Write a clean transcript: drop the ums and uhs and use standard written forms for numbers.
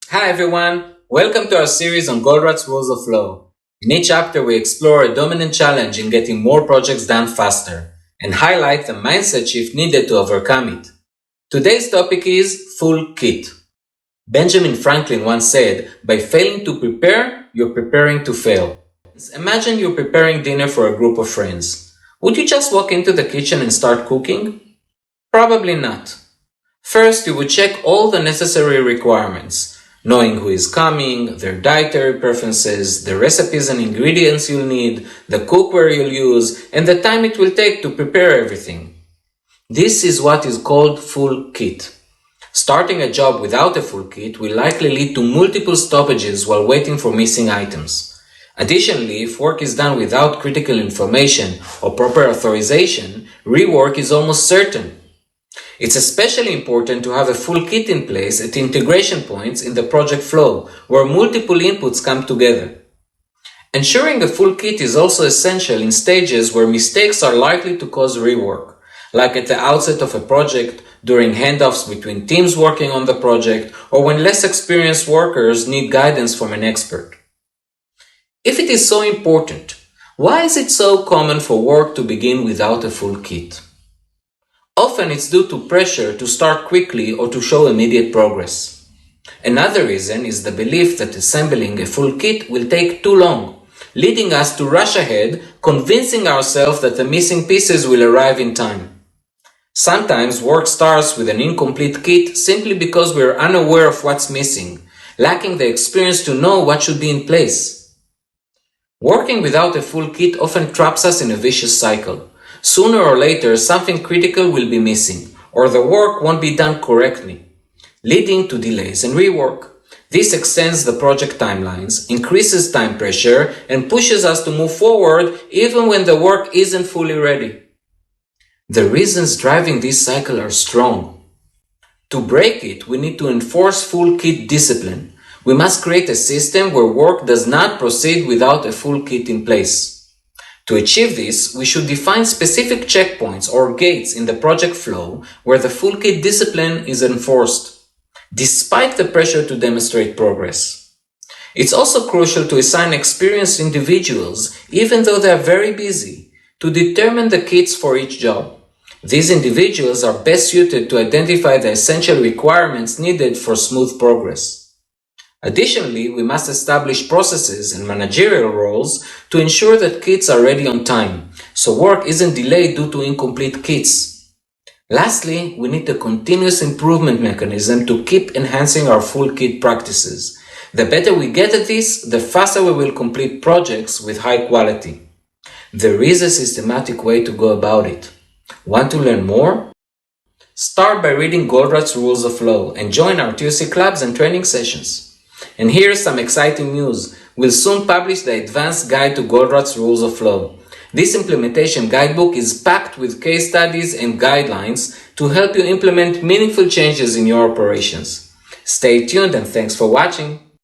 Hi everyone, welcome to our series on Goldratt's Rules of Flow. In each chapter we explore a dominant challenge in getting more projects done faster and highlight the mindset shift needed to overcome it. Today's topic is full kit. Benjamin Franklin once said, by failing to prepare, you're preparing to fail. Imagine you're preparing dinner for a group of friends. Would you just walk into the kitchen and start cooking? Probably not. First, you would check all the necessary requirements, knowing who is coming, their dietary preferences, the recipes and ingredients you'll need, the cookware you'll use, and the time it will take to prepare everything. This is what is called full kit. Starting a job without a full kit will likely lead to multiple stoppages while waiting for missing items. Additionally, if work is done without critical information or proper authorization, rework is almost certain. It's especially important to have a full kit in place at integration points in the project flow, where multiple inputs come together. Ensuring a full kit is also essential in stages where mistakes are likely to cause rework, like at the outset of a project, during handoffs between teams working on the project, or when less experienced workers need guidance from an expert. If it is so important, why is it so common for work to begin without a full kit? Often it's due to pressure to start quickly or to show immediate progress. Another reason is the belief that assembling a full kit will take too long, leading us to rush ahead, convincing ourselves that the missing pieces will arrive in time. Sometimes work starts with an incomplete kit simply because we are unaware of what's missing, lacking the experience to know what should be in place. Working without a full kit often traps us in a vicious cycle. Sooner or later, something critical will be missing, or the work won't be done correctly, leading to delays and rework. This extends the project timelines, increases time pressure, and pushes us to move forward even when the work isn't fully ready. The reasons driving this cycle are strong. To break it, we need to enforce full kit discipline. We must create a system where work does not proceed without a full kit in place. To achieve this, we should define specific checkpoints or gates in the project flow where the full kit discipline is enforced, despite the pressure to demonstrate progress. It's also crucial to assign experienced individuals, even though they are very busy, to determine the kits for each job. These individuals are best suited to identify the essential requirements needed for smooth progress. Additionally, we must establish processes and managerial roles to ensure that kits are ready on time, so work isn't delayed due to incomplete kits. Lastly, we need a continuous improvement mechanism to keep enhancing our full kit practices. The better we get at this, the faster we will complete projects with high quality. There is a systematic way to go about it. Want to learn more? Start by reading Goldratt's Rules of Flow and join our TUC clubs and training sessions. And here's some exciting news. We'll soon publish the Advanced Guide to Goldratt's Rules of Flow. This implementation guidebook is packed with case studies and guidelines to help you implement meaningful changes in your operations. Stay tuned and thanks for watching.